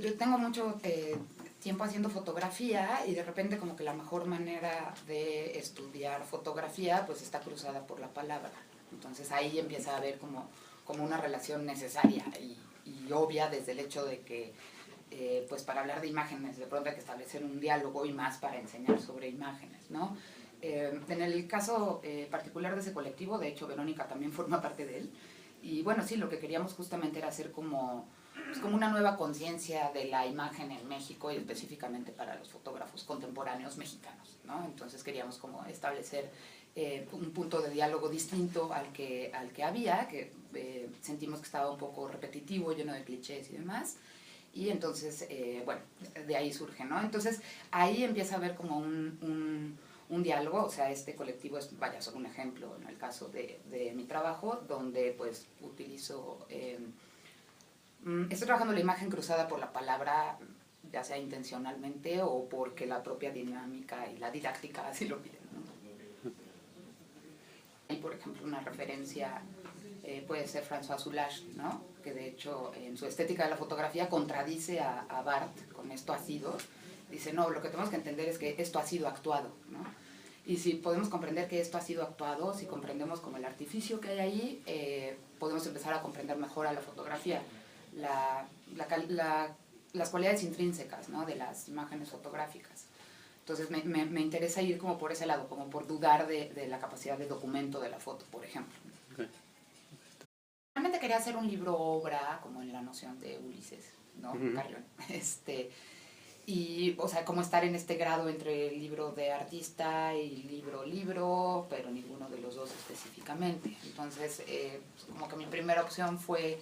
Yo tengo mucho tiempo haciendo fotografía y de repente como que la mejor manera de estudiar fotografía pues está cruzada por la palabra. Entonces ahí empieza a haber como una relación necesaria y obvia desde el hecho de que pues para hablar de imágenes de pronto hay que establecer un diálogo y más para enseñar sobre imágenes, ¿no? En el caso particular de ese colectivo, de hecho Verónica también forma parte de él, y bueno, sí, lo que queríamos justamente era hacer como una nueva conciencia de la imagen en México y específicamente para los fotógrafos contemporáneos mexicanos, ¿no? Entonces queríamos como establecer un punto de diálogo distinto al que había, que sentimos que estaba un poco repetitivo, lleno de clichés y demás. Y entonces, bueno, de ahí surge, ¿no? Entonces, ahí empieza a haber como un diálogo, o sea, este colectivo es, vaya, solo un ejemplo en el caso de mi trabajo, donde pues utilizo, estoy trabajando la imagen cruzada por la palabra, ya sea intencionalmente o porque la propia dinámica y la didáctica así lo piden, ¿no? Hay, por ejemplo, una referencia puede ser François Soulages, ¿no? Que de hecho en su estética de la fotografía contradice a Barthes con esto ha sido. Dice, no, lo que tenemos que entender es que esto ha sido actuado, ¿no? Y si podemos comprender que esto ha sido actuado, si comprendemos como el artificio que hay ahí, podemos empezar a comprender mejor a la fotografía, las cualidades intrínsecas, ¿no? De las imágenes fotográficas. Entonces me interesa ir como por ese lado, como por dudar de la capacidad de documento de la foto, por ejemplo. Okay. Realmente quería hacer un libro-obra, como en la noción de Ulises, ¿no? Carrión. Y, o sea, como estar en este grado entre el libro de artista y libro, pero ninguno de los dos específicamente. Entonces, como que mi primera opción fue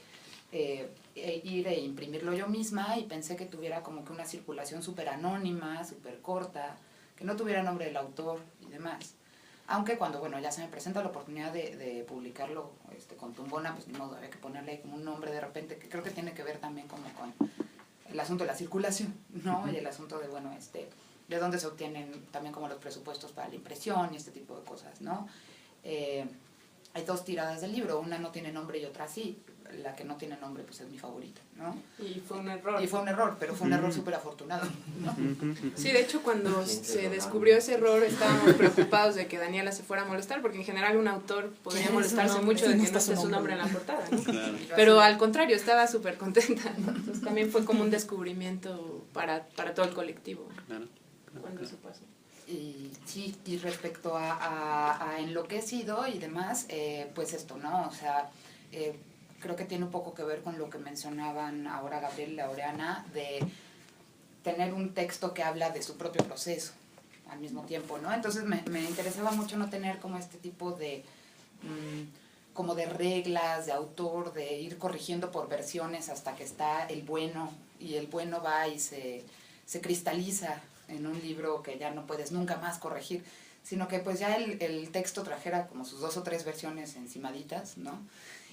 ir e imprimirlo yo misma y pensé que tuviera como que una circulación súper anónima, súper corta, que no tuviera nombre del autor y demás. Aunque cuando, bueno, ya se me presenta la oportunidad de publicarlo con Tumbona, pues ni modo, había que ponerle como un nombre de repente, que creo que tiene que ver también como con el asunto de la circulación, ¿no? Y el asunto de, bueno, de dónde se obtienen también como los presupuestos para la impresión y este tipo de cosas, ¿no? Hay dos tiradas del libro, una no tiene nombre y otra sí. La que no tiene nombre pues es mi favorita, ¿no? Y fue un error. Y fue un error, pero fue un error súper afortunado, ¿no? Sí, de hecho cuando se descubrió ese error estábamos preocupados de que Daniela se fuera a molestar, porque en general un autor podría molestarse mucho de que no esté su nombre en la portada, ¿no? Claro. Pero al contrario, estaba súper contenta, ¿no? Entonces también fue como un descubrimiento para todo el colectivo. Claro. Cuando eso pasó. Y sí, y respecto a enloquecido y demás, pues esto, ¿no? O sea, creo que tiene un poco que ver con lo que mencionaban ahora Gabriel y Laureana, de tener un texto que habla de su propio proceso al mismo tiempo, ¿no? Entonces me interesaba mucho no tener como este tipo de como de reglas de autor, de ir corrigiendo por versiones hasta que está el bueno, y el bueno va y se cristaliza en un libro que ya no puedes nunca más corregir, sino que pues ya el texto trajera como sus 2 o 3 versiones encimaditas, ¿no?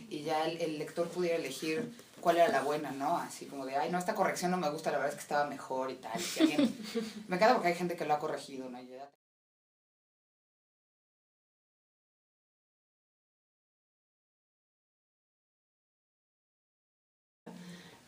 Y ya el lector pudiera elegir cuál era la buena, ¿no? Así como de, ay, no, esta corrección no me gusta, la verdad es que estaba mejor y tal. Y alguien, me encanta porque hay gente que lo ha corregido, ¿no?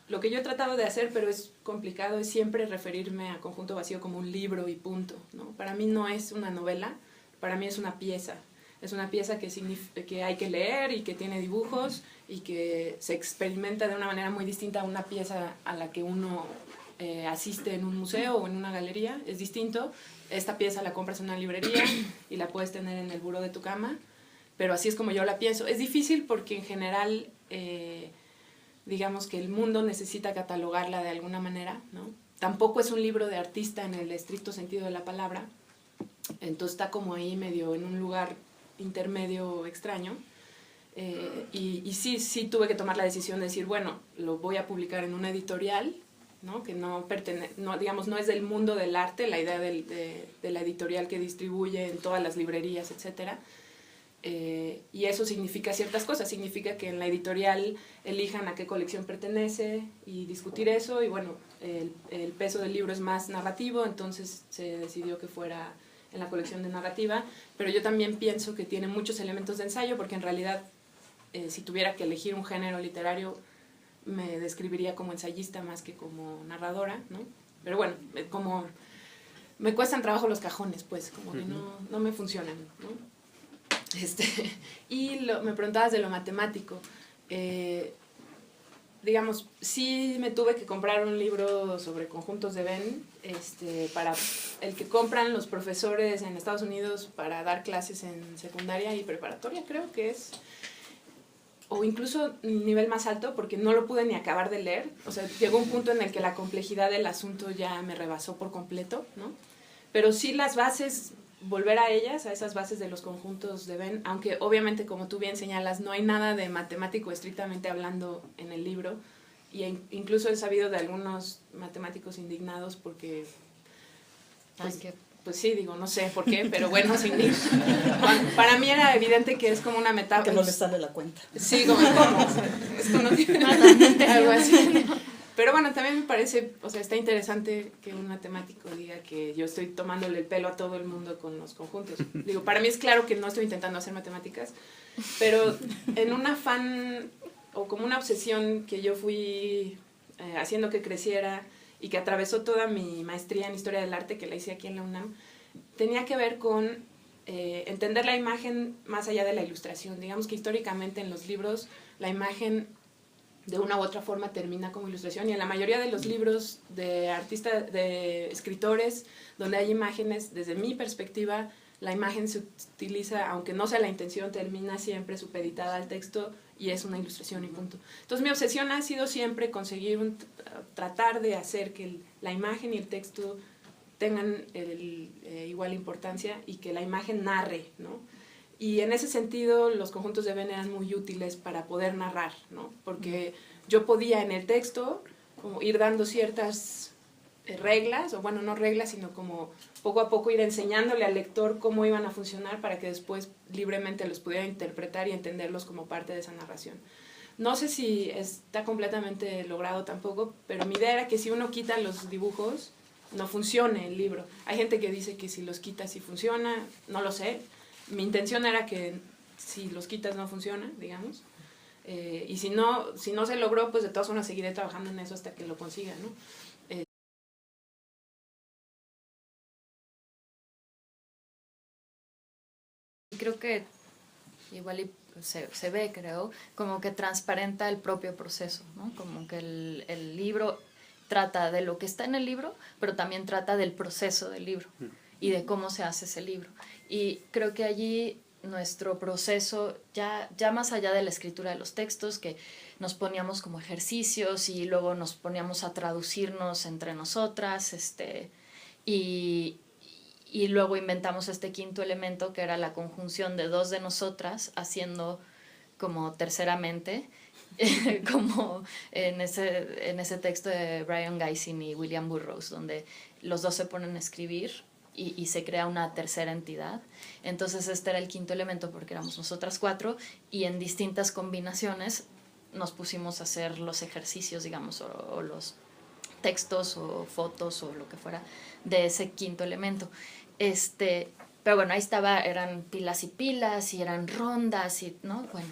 Lo que yo he tratado de hacer, pero es complicado, es siempre referirme a Conjunto Vacío como un libro y punto, ¿no? Para mí no es una novela, para mí es una pieza. Es una pieza que hay que leer y que tiene dibujos y que se experimenta de una manera muy distinta a una pieza a la que uno asiste en un museo o en una galería. Es distinto. Esta pieza la compras en una librería y la puedes tener en el buró de tu cama, pero así es como yo la pienso. Es difícil porque en general digamos que el mundo necesita catalogarla de alguna manera, ¿no? Tampoco es un libro de artista en el estricto sentido de la palabra, entonces está como ahí medio en un lugar intermedio extraño, y sí tuve que tomar la decisión de decir, bueno, lo voy a publicar en una editorial, ¿no? Que no es del mundo del arte, la idea de la editorial que distribuye en todas las librerías, etcétera. Y eso significa ciertas cosas, significa que en la editorial elijan a qué colección pertenece y discutir eso, y bueno, el peso del libro es más narrativo, entonces se decidió que fuera en la colección de narrativa, pero yo también pienso que tiene muchos elementos de ensayo, porque en realidad si tuviera que elegir un género literario me describiría como ensayista más que como narradora, ¿no? Pero bueno, como me cuestan trabajo los cajones, pues, como que no me funcionan, ¿no? Y me preguntabas de lo matemático. Digamos, sí me tuve que comprar un libro sobre conjuntos de Venn, para el que compran los profesores en Estados Unidos para dar clases en secundaria y preparatoria, creo que es, o incluso nivel más alto, porque no lo pude ni acabar de leer. O sea, llegó un punto en el que la complejidad del asunto ya me rebasó por completo, ¿no? Pero sí las bases, volver a ellas, a esas bases de los conjuntos de Venn, aunque obviamente, como tú bien señalas, no hay nada de matemático estrictamente hablando en el libro, y incluso he sabido de algunos matemáticos indignados porque, pues sí, digo, no sé por qué, pero bueno, para mí era evidente que es como una metáfora. Que no les sale la cuenta. Sí, como esto no tiene nada, algo así. Pero bueno, también me parece, o sea, está interesante que un matemático diga que yo estoy tomándole el pelo a todo el mundo con los conjuntos. Digo, para mí es claro que no estoy intentando hacer matemáticas, pero en un afán o como una obsesión que yo fui haciendo que creciera y que atravesó toda mi maestría en Historia del Arte, que la hice aquí en la UNAM, tenía que ver con entender la imagen más allá de la ilustración. Digamos que históricamente en los libros la imagen de una u otra forma termina como ilustración, y en la mayoría de los libros de artistas, de escritores, donde hay imágenes, desde mi perspectiva, la imagen se utiliza, aunque no sea la intención, termina siempre supeditada al texto y es una ilustración y punto. Entonces mi obsesión ha sido siempre conseguir tratar de hacer que la imagen y el texto tengan igual importancia y que la imagen narre, ¿no? Y en ese sentido los conjuntos de Venn eran muy útiles para poder narrar, ¿no? Porque yo podía en el texto como ir dando ciertas reglas, o bueno, no reglas, sino como poco a poco ir enseñándole al lector cómo iban a funcionar para que después libremente los pudiera interpretar y entenderlos como parte de esa narración. No sé si está completamente logrado tampoco, pero mi idea era que si uno quita los dibujos, no funcione el libro. Hay gente que dice que si los quitas sí funciona, no lo sé. Mi intención era que si los quitas no funciona, digamos, y si no se logró, pues de todas formas seguiré trabajando en eso hasta que lo consiga, ¿no? Creo que igual se ve, creo, como que transparenta el propio proceso, ¿no? Como que el libro trata de lo que está en el libro, pero también trata del proceso del libro y de cómo se hace ese libro. Y creo que allí nuestro proceso, ya más allá de la escritura de los textos, que nos poníamos como ejercicios y luego nos poníamos a traducirnos entre nosotras, y luego inventamos este quinto elemento que era la conjunción de dos de nosotras haciendo como terceramente, como en ese texto de Brian Geising y William Burroughs, donde los dos se ponen a escribir y se crea una tercera entidad. Entonces este era el quinto elemento porque éramos nosotras cuatro y en distintas combinaciones nos pusimos a hacer los ejercicios, digamos, o los textos o fotos o lo que fuera de ese quinto elemento. Pero bueno, ahí estaba, eran pilas y pilas y eran rondas y, ¿no? Bueno,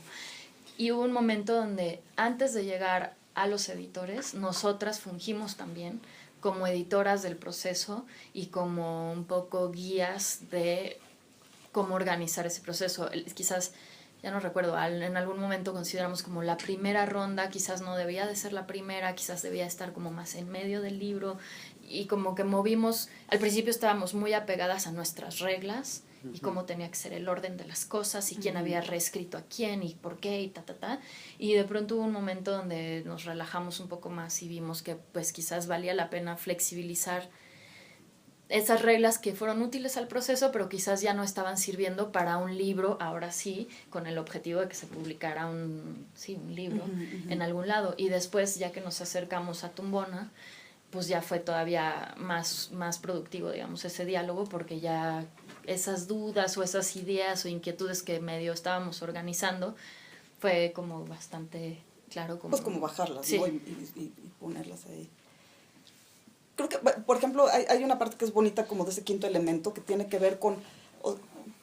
y hubo un momento donde antes de llegar a los editores, nosotras fungimos también como editoras del proceso y como un poco guías de cómo organizar ese proceso. Quizás, ya no recuerdo, en algún momento consideramos como la primera ronda, quizás no debía de ser la primera, quizás debía estar como más en medio del libro, y como que movimos, al principio estábamos muy apegadas a nuestras reglas y cómo tenía que ser el orden de las cosas y quién había reescrito a quién y por qué y y de pronto hubo un momento donde nos relajamos un poco más y vimos que pues quizás valía la pena flexibilizar esas reglas que fueron útiles al proceso, pero quizás ya no estaban sirviendo para un libro, ahora sí, con el objetivo de que se publicara un libro en algún lado. Y después, ya que nos acercamos a Tumbona, pues ya fue todavía más productivo, digamos, ese diálogo, porque ya esas dudas o esas ideas o inquietudes que medio estábamos organizando, fue como bastante claro. Pues como bajarlas, sí, ¿no? Y ponerlas ahí. Creo que, por ejemplo, hay una parte que es bonita como de ese quinto elemento que tiene que ver con,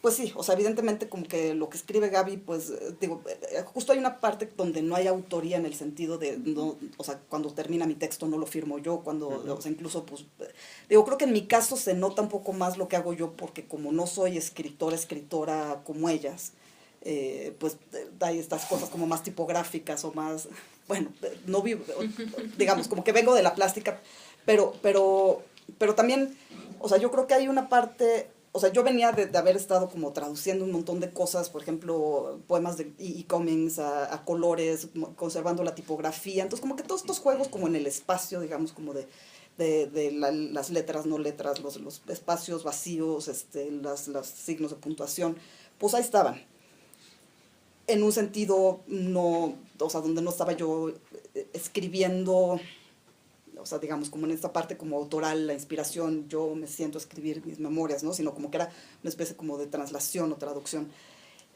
Pues sí, o sea, evidentemente como que lo que escribe Gaby, pues, digo, justo hay una parte donde no hay autoría en el sentido de, no, o sea, cuando termina mi texto no lo firmo yo, cuando, o sea, incluso, pues, digo, creo que en mi caso se nota un poco más lo que hago yo, porque como no soy escritora como ellas, pues hay estas cosas como más tipográficas o más, bueno, no vivo, digamos, como que vengo de la plástica, pero también, o sea, yo creo que hay una parte... O sea, yo venía de haber estado como traduciendo un montón de cosas, por ejemplo, poemas de E. Cummings a colores, conservando la tipografía. Entonces, como que todos estos juegos como en el espacio, digamos, como las letras, no letras, los espacios vacíos, los signos de puntuación, pues ahí estaban. En un sentido, no, o sea, donde no estaba yo escribiendo... O sea, digamos, como en esta parte como autoral, la inspiración, yo me siento a escribir mis memorias, ¿no? Sino como que era una especie como de translación o traducción.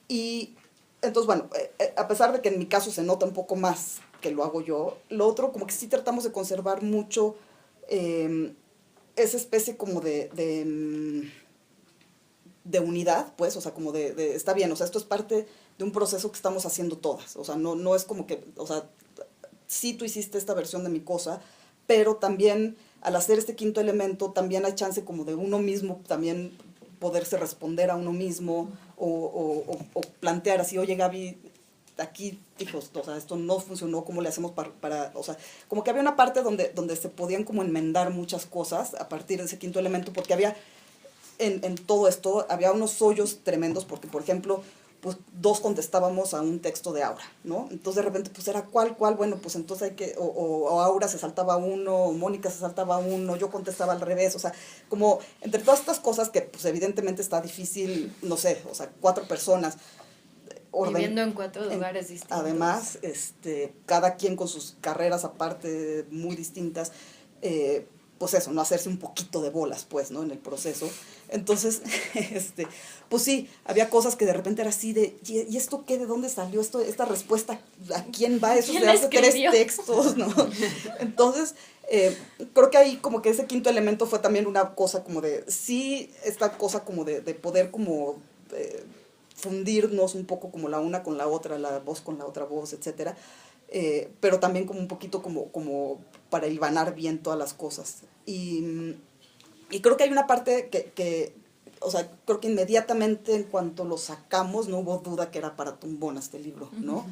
Y entonces, bueno, a pesar de que en mi caso se nota un poco más que lo hago yo, lo otro como que sí tratamos de conservar mucho esa especie como de unidad, pues, o sea, como está bien, o sea, esto es parte de un proceso que estamos haciendo todas, o sea, no es como que, o sea, sí tú hiciste esta versión de mi cosa, pero también al hacer este quinto elemento también hay chance como de uno mismo también poderse responder a uno mismo o plantear así, oye Gaby, aquí, hijos, o sea, esto no funcionó, ¿cómo le hacemos para o sea, como que había una parte donde se podían como enmendar muchas cosas a partir de ese quinto elemento, porque había, en todo esto, había unos hoyos tremendos, porque, por ejemplo, pues dos contestábamos a un texto de Aura, ¿no? Entonces de repente pues era ¿cuál? Bueno, pues entonces hay que, o Aura se saltaba uno, o Mónica se saltaba uno, yo contestaba al revés, o sea, como entre todas estas cosas que pues evidentemente está difícil, no sé, o sea, 4 personas. Viviendo en 4 lugares distintos. Además, cada quien con sus carreras aparte muy distintas, pues eso, no hacerse un poquito de bolas, pues, ¿no? En el proceso. Entonces, pues sí, había cosas que de repente era así de, ¿y esto qué? ¿De dónde salió esta respuesta? ¿A quién va? Eso es de hace 3 textos, ¿no? Entonces, creo que ahí como que ese quinto elemento fue también una cosa como de, sí, esta cosa como de poder como fundirnos un poco como la una con la otra, la voz con la otra voz, etcétera. Pero también como un poquito como para hilvanar bien todas las cosas. Y creo que hay una parte que, o sea, creo que inmediatamente en cuanto lo sacamos, no hubo duda que era para Tumbona este libro, ¿no?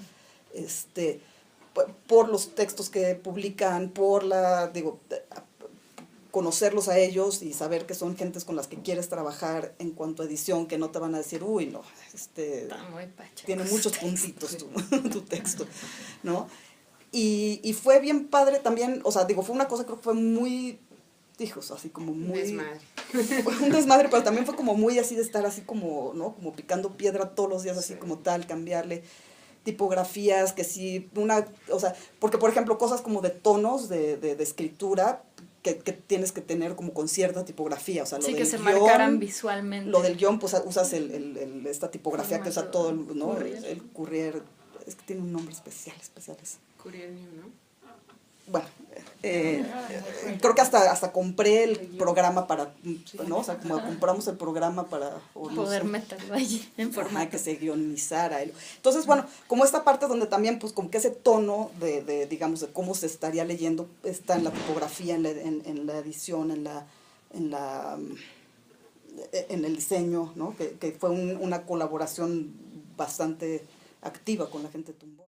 Por los textos que publican, conocerlos a ellos y saber que son gentes con las que quieres trabajar en cuanto a edición, que no te van a decir, uy, no, tiene muchos puntitos tu texto, ¿no? Y fue bien padre también, o sea, fue una cosa, creo que fue muy, hijos, así como muy... Desmadre. Fue un desmadre, pero también fue como muy así de estar así como, ¿no? Como picando piedra todos los días, así como tal, cambiarle tipografías, que sí, o sea, porque por ejemplo, cosas como de tonos de escritura, que tienes que tener como con cierta tipografía, o sea, sí, que se marcaran visualmente. Lo del guión, pues usas esta tipografía que usa todo, ¿no? El Courier, es que tiene un nombre especial. Courier New, ¿no? Bueno, creo que hasta compré el programa para, ¿no? O sea, como compramos el programa para... poder meterlo allí en formato. Que se guionizara. Entonces, bueno, como esta parte donde también, pues, como que ese tono digamos, de cómo se estaría leyendo está en la tipografía, en la edición, en el diseño, ¿no? Que fue una colaboración bastante activa con la gente de Tumbona.